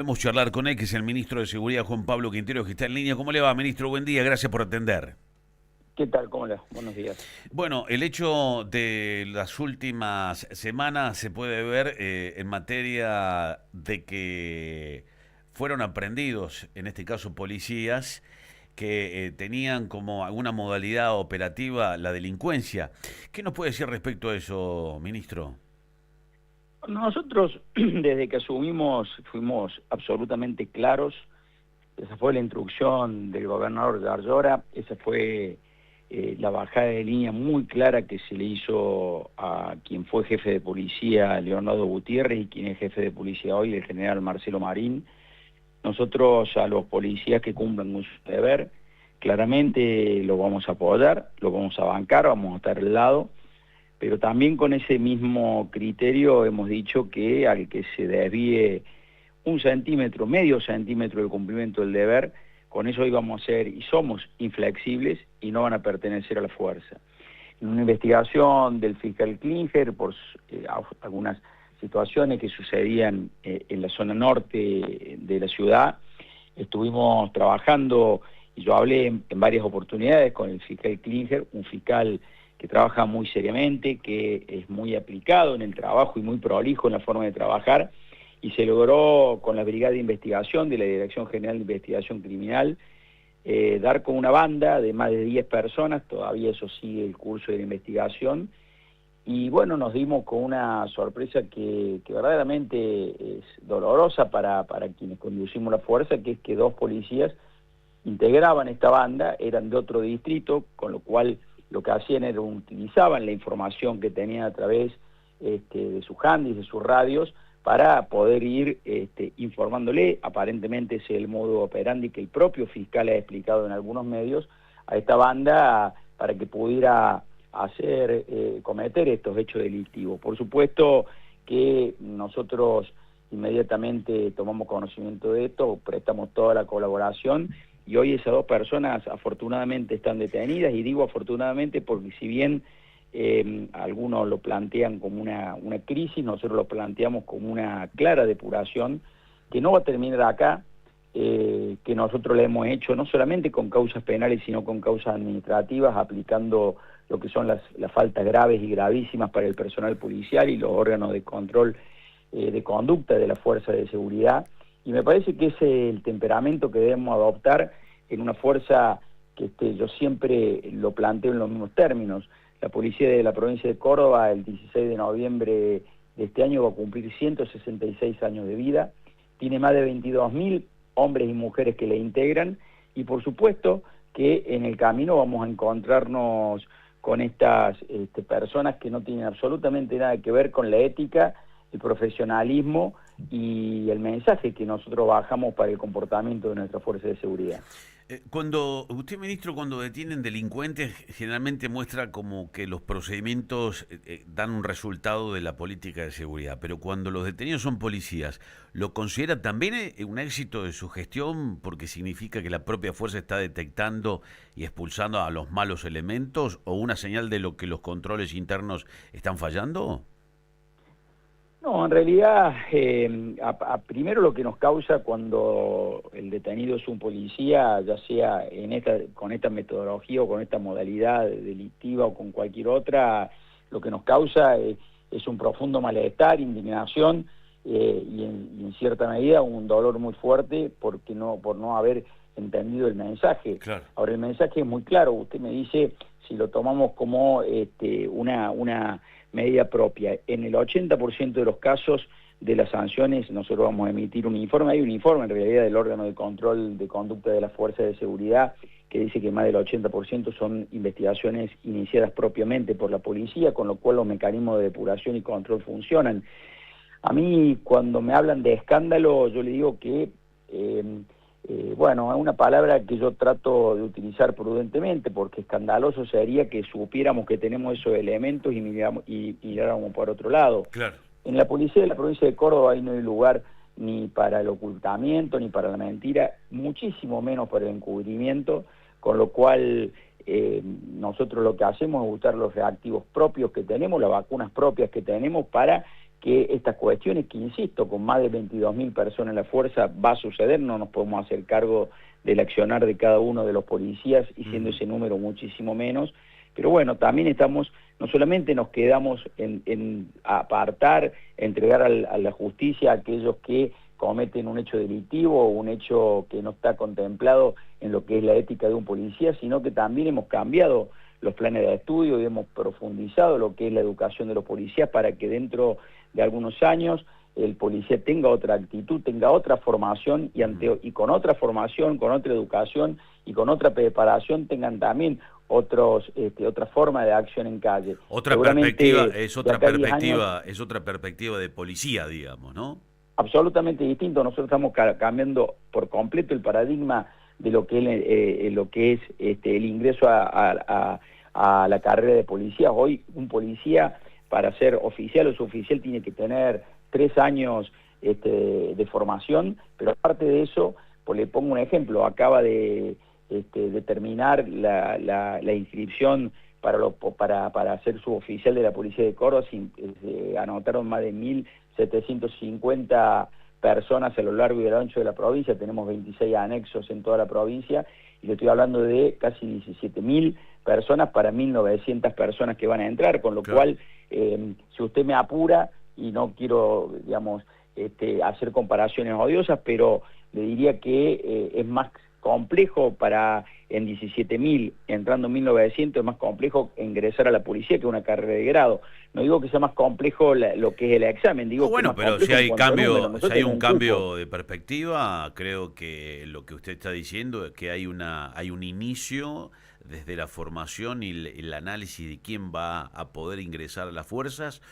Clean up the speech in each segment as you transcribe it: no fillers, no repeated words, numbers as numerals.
Podemos charlar con él, que es el ministro de Seguridad, Juan Pablo Quintero, que está en línea. ¿Cómo le va, ministro? Buen día, gracias por atender. ¿Qué tal? ¿Cómo le va? Buenos días. Bueno, el hecho de las últimas semanas se puede ver en materia de que fueron aprendidos, en este caso policías, que tenían como alguna modalidad operativa la delincuencia. ¿Qué nos puede decir respecto a eso, ministro? Nosotros, desde que asumimos, fuimos absolutamente claros. Esa fue la instrucción del gobernador Garlora, esa fue la bajada de línea muy clara que se le hizo a quien fue jefe de policía, Leonardo Gutiérrez, y quien es jefe de policía hoy, el general Marcelo Marín. Nosotros a los policías que cumplan con su deber, claramente lo vamos a apoyar, lo vamos a bancar, vamos a estar al lado. Pero también con ese mismo criterio hemos dicho que al que se desvíe un centímetro, medio centímetro del cumplimiento del deber, con eso íbamos a ser y somos inflexibles y no van a pertenecer a la fuerza. En una investigación del fiscal Klinger por algunas situaciones que sucedían en la zona norte de la ciudad, estuvimos trabajando y yo hablé en varias oportunidades con el fiscal Klinger, un fiscal que trabaja muy seriamente, que es muy aplicado en el trabajo y muy prolijo en la forma de trabajar, y se logró con la Brigada de Investigación de la Dirección General de Investigación Criminal dar con una banda de más de 10 personas, todavía eso sigue el curso de la investigación, y bueno, nos dimos con una sorpresa que verdaderamente es dolorosa para quienes conducimos la fuerza, que es que dos policías integraban esta banda, eran de otro distrito, con lo cual lo que hacían era utilizaban la información que tenían a través de sus handys, de sus radios, para poder ir informándole, aparentemente ese es el modo operandi que el propio fiscal ha explicado en algunos medios, a esta banda para que pudiera cometer estos hechos delictivos. Por supuesto que nosotros inmediatamente tomamos conocimiento de esto, prestamos toda la colaboración, y hoy esas dos personas afortunadamente están detenidas, y digo afortunadamente porque si bien algunos lo plantean como una crisis, nosotros lo planteamos como una clara depuración que no va a terminar acá, que nosotros le hemos hecho no solamente con causas penales, sino con causas administrativas, aplicando lo que son las faltas graves y gravísimas para el personal policial y los órganos de control de conducta de la fuerza de seguridad. Y me parece que ese es el temperamento que debemos adoptar en una fuerza que yo siempre lo planteo en los mismos términos. La policía de la provincia de Córdoba, el 16 de noviembre de este año, va a cumplir 166 años de vida, tiene más de 22.000 hombres y mujeres que le integran, y por supuesto que en el camino vamos a encontrarnos con estas personas que no tienen absolutamente nada que ver con la ética, el profesionalismo y el mensaje que nosotros bajamos para el comportamiento de nuestra fuerza de seguridad. Cuando usted, ministro, cuando detienen delincuentes, generalmente muestra como que los procedimientos dan un resultado de la política de seguridad, pero cuando los detenidos son policías, ¿lo considera también un éxito de su gestión porque significa que la propia fuerza está detectando y expulsando a los malos elementos o una señal de lo que los controles internos están fallando? No, en realidad, primero lo que nos causa cuando el detenido es un policía, ya sea con esta metodología o con esta modalidad delictiva o con cualquier otra, lo que nos causa es un profundo malestar, indignación y en cierta medida un dolor muy fuerte por no haber entendido el mensaje. Claro. Ahora, el mensaje es muy claro, usted me dice si lo tomamos como una medida propia. En el 80% de los casos de las sanciones nosotros vamos a emitir un informe, hay un informe en realidad del órgano de control de conducta de la Fuerza de Seguridad que dice que más del 80% son investigaciones iniciadas propiamente por la policía, con lo cual los mecanismos de depuración y control funcionan. A mí cuando me hablan de escándalo yo le digo que bueno, es una palabra que yo trato de utilizar prudentemente, porque escandaloso sería que supiéramos que tenemos esos elementos y miráramos por otro lado. Claro. En la policía de la provincia de Córdoba ahí no hay lugar ni para el ocultamiento, ni para la mentira, muchísimo menos para el encubrimiento, con lo cual nosotros lo que hacemos es usar los reactivos propios que tenemos, las vacunas propias que tenemos para que estas cuestiones, que insisto, con más de 22.000 personas en la fuerza va a suceder, no nos podemos hacer cargo del accionar de cada uno de los policías y siendo ese número muchísimo menos, pero bueno, también estamos, no solamente nos quedamos en apartar, entregar a la justicia a aquellos que cometen un hecho delictivo o un hecho que no está contemplado en lo que es la ética de un policía, sino que también hemos cambiado los planes de estudio y hemos profundizado lo que es la educación de los policías para que dentro de algunos años el policía tenga otra actitud, tenga otra formación y con otra formación, con otra educación y con otra preparación tengan también otra forma de acción en calle. Otra perspectiva, es otra perspectiva de policía, digamos, ¿no? Absolutamente distinto. Nosotros estamos cambiando por completo el paradigma de lo que es el ingreso a la carrera de policía. Hoy un policía para ser oficial o suboficial tiene que tener 3 años de formación, pero aparte de eso, pues le pongo un ejemplo, acaba de terminar la inscripción para ser suboficial de la Policía de Córdoba. Anotaron más de 1.750 personas a lo largo y a lo ancho de la provincia, tenemos 26 anexos en toda la provincia, y le estoy hablando de casi 17.000 personas para 1.900 personas que van a entrar, con lo cual, si usted me apura, y no quiero, digamos, hacer comparaciones odiosas, pero le diría que es más complejo en 17.000, entrando en 1.900, es más complejo ingresar a la policía que una carrera de grado. No digo que sea más complejo lo que es el examen, digo que bueno, es más pero si hay si hay un cambio de perspectiva, creo que lo que usted está diciendo es que hay un inicio desde la formación y el análisis de quién va a poder ingresar a las fuerzas,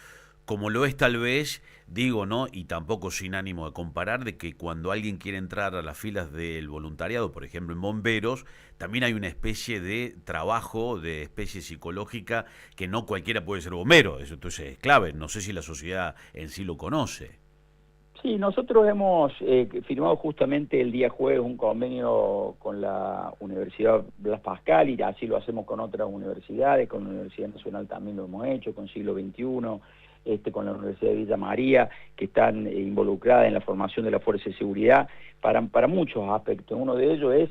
como lo es tal vez, digo, ¿no? Y tampoco sin ánimo de comparar, de que cuando alguien quiere entrar a las filas del voluntariado, por ejemplo en bomberos, también hay una especie de trabajo, de especie psicológica, que no cualquiera puede ser bombero, eso entonces es clave, no sé si la sociedad en sí lo conoce. Sí, nosotros hemos firmado justamente el día jueves un convenio con la Universidad Blas Pascal, y así lo hacemos con otras universidades, con la Universidad Nacional también lo hemos hecho, con Siglo XXI, con la Universidad de Villa María, que están involucradas en la formación de la Fuerza de Seguridad, para muchos aspectos. Uno de ellos es,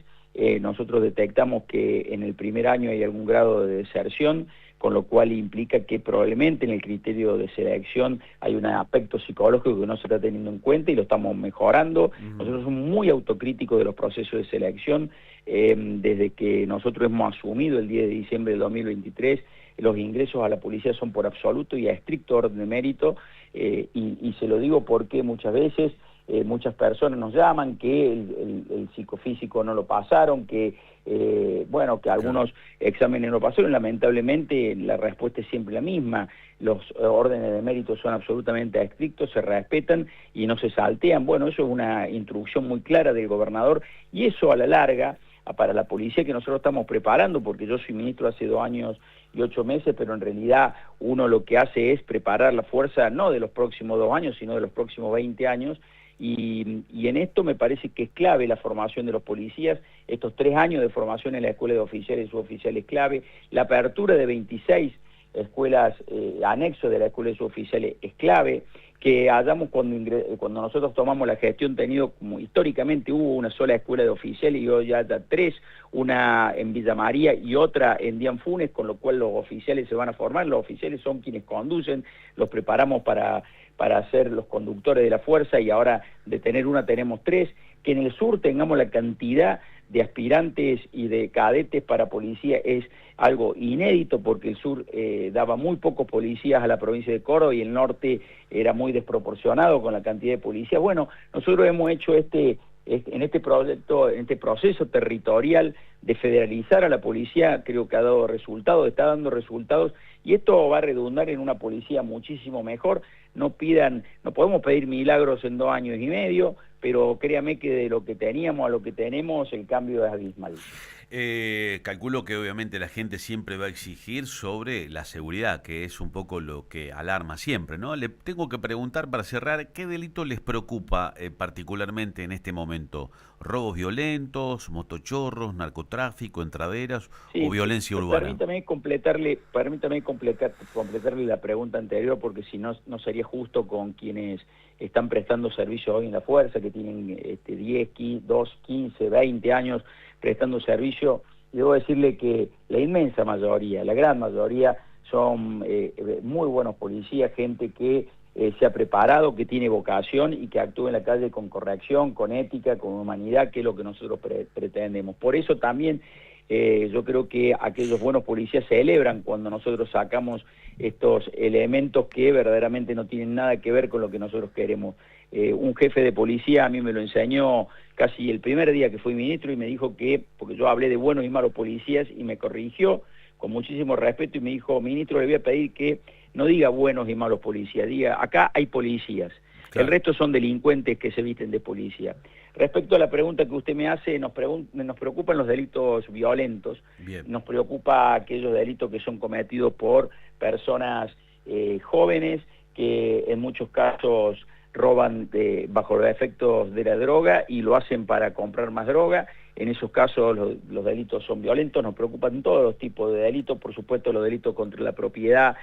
nosotros detectamos que en el primer año hay algún grado de deserción, con lo cual implica que probablemente en el criterio de selección hay un aspecto psicológico que no se está teniendo en cuenta y lo estamos mejorando. Nosotros somos muy autocríticos de los procesos de selección, desde que nosotros hemos asumido el 10 de diciembre del 2023, los ingresos a la policía son por absoluto y a estricto orden de mérito, y se lo digo porque muchas veces muchas personas nos llaman que el psicofísico no lo pasaron, que que algunos exámenes no pasaron. Lamentablemente la respuesta es siempre la misma. Los órdenes de mérito son absolutamente estrictos, se respetan y no se saltean. Bueno, eso es una instrucción muy clara del gobernador, y eso a la larga, para la policía que nosotros estamos preparando, porque yo soy ministro hace 2 años y 8 meses, pero en realidad uno lo que hace es preparar la fuerza no de los próximos 2 años, sino de los próximos 20 años, y en esto me parece que es clave la formación de los policías. Estos 3 años de formación en la Escuela de Oficiales y Suboficiales es clave, la apertura de 26 escuelas anexos de la Escuela de Suboficiales es clave, que hayamos cuando nosotros tomamos la gestión tenido, como históricamente hubo una sola escuela de oficiales y hoy ya haya 3, una en Villa María y otra en Dianfunes, con lo cual los oficiales se van a formar. Los oficiales son quienes conducen, los preparamos para ser los conductores de la fuerza, y ahora de tener una tenemos 3, que en el sur tengamos la cantidad de aspirantes y de cadetes para policía es algo inédito, porque el sur daba muy pocos policías a la provincia de Córdoba y el norte era muy desproporcionado con la cantidad de policías. Bueno, nosotros hemos hecho en este proyecto, en este proceso territorial de federalizar a la policía, creo que ha dado resultados, está dando resultados, y esto va a redundar en una policía muchísimo mejor. No podemos pedir milagros en 2 años y medio, pero créame que de lo que teníamos a lo que tenemos, el cambio es abismal. Calculo que obviamente la gente siempre va a exigir sobre la seguridad, que es un poco lo que alarma siempre, ¿no? Le tengo que preguntar para cerrar, ¿qué delito les preocupa particularmente en este momento? ¿Robos violentos, motochorros, narcotráfico, entraderas o violencia urbana? Permítame completarle la pregunta anterior, porque si no, no sería justo con quienes están prestando servicio hoy en la fuerza, que tienen 10, 15, 20 años prestando servicio. Y debo decirle que la inmensa mayoría, la gran mayoría, son muy buenos policías, gente que se ha preparado, que tiene vocación y que actúa en la calle con corrección, con ética, con humanidad, que es lo que nosotros pretendemos. Por eso también yo creo que aquellos buenos policías celebran cuando nosotros sacamos estos elementos que verdaderamente no tienen nada que ver con lo que nosotros queremos. Un jefe de policía a mí me lo enseñó casi el primer día que fui ministro y me dijo que, porque yo hablé de buenos y malos policías y me corrigió con muchísimo respeto y me dijo: ministro, le voy a pedir que no diga buenos y malos policías, diga acá hay policías. Claro. El resto son delincuentes que se visten de policía. Respecto a la pregunta que usted me hace, nos preocupan los delitos violentos. Bien. Nos preocupa aquellos delitos que son cometidos por personas jóvenes que en muchos casos roban bajo los efectos de la droga y lo hacen para comprar más droga. En esos casos los delitos son violentos. Nos preocupan todos los tipos de delitos, por supuesto los delitos contra la propiedad,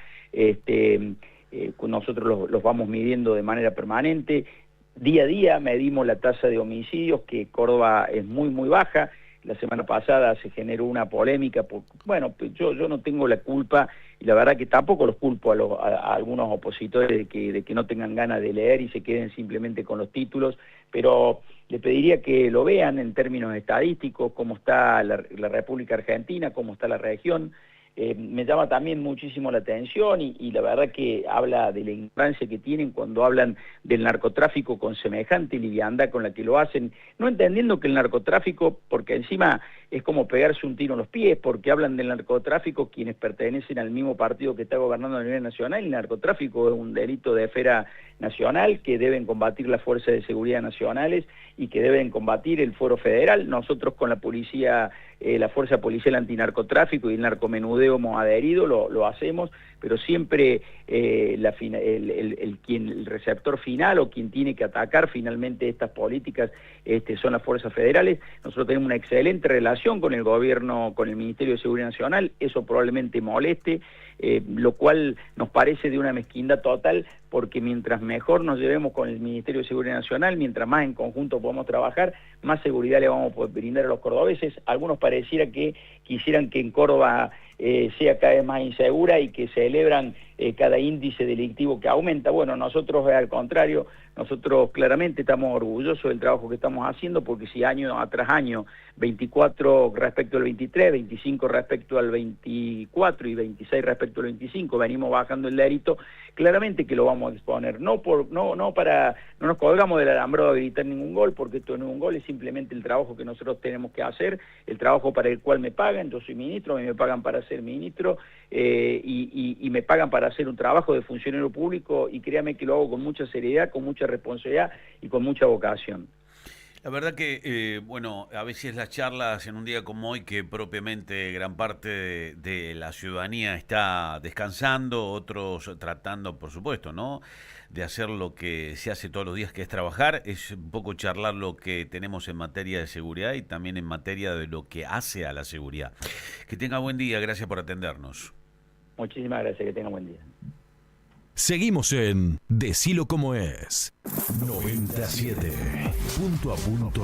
nosotros los vamos midiendo de manera permanente. Día a día medimos la tasa de homicidios, que Córdoba es muy, muy baja. La semana pasada se generó una polémica, bueno, yo no tengo la culpa, y la verdad que tampoco los culpo a algunos opositores de que no tengan ganas de leer y se queden simplemente con los títulos, pero le pediría que lo vean en términos estadísticos, cómo está la República Argentina, cómo está la región. Me llama también muchísimo la atención y la verdad que habla de la ignorancia que tienen cuando hablan del narcotráfico con semejante liviandad con la que lo hacen, no entendiendo que el narcotráfico, porque encima es como pegarse un tiro en los pies, porque hablan del narcotráfico quienes pertenecen al mismo partido que está gobernando a nivel nacional, y el narcotráfico es un delito de esfera nacional que deben combatir las fuerzas de seguridad nacionales y que deben combatir el Fuero Federal. Nosotros con la policía, la Fuerza Policial Antinarcotráfico y el narcomenudeo hemos adherido, lo hacemos, pero siempre el receptor final o quien tiene que atacar finalmente estas políticas son las fuerzas federales. Nosotros tenemos una excelente relación con el gobierno, con el Ministerio de Seguridad Nacional, eso probablemente moleste, lo cual nos parece de una mezquindad total, porque mientras mejor nos llevemos con el Ministerio de Seguridad Nacional, mientras más en conjunto podamos trabajar, más seguridad le vamos a poder brindar a los cordobeses. Algunos pareciera que quisieran que en Córdoba sea cada vez más insegura y que celebran cada índice delictivo que aumenta. Bueno, nosotros al contrario, nosotros claramente estamos orgullosos del trabajo que estamos haciendo, porque si año tras año, 24 respecto al 23, 25 respecto al 24 y 26 respecto al 25, venimos bajando el delito, claramente que lo vamos a exponer. No nos colgamos del alambrado de gritar ningún gol, porque esto no es un gol, es simplemente el trabajo que nosotros tenemos que hacer, el trabajo para el cual me pagan. Yo soy ministro, a mí me pagan para ser ministro y me pagan para hacer un trabajo de funcionario público, y créame que lo hago con mucha seriedad, con mucha responsabilidad y con mucha vocación. La verdad que, bueno, a veces las charlas en un día como hoy, que propiamente gran parte de la ciudadanía está descansando, otros tratando, por supuesto, ¿no?, de hacer lo que se hace todos los días, que es trabajar, es un poco charlar lo que tenemos en materia de seguridad y también en materia de lo que hace a la seguridad. Que tenga buen día, gracias por atendernos. Muchísimas gracias, que tenga buen día. Seguimos en Decilo Como Es 97. Punto a punto.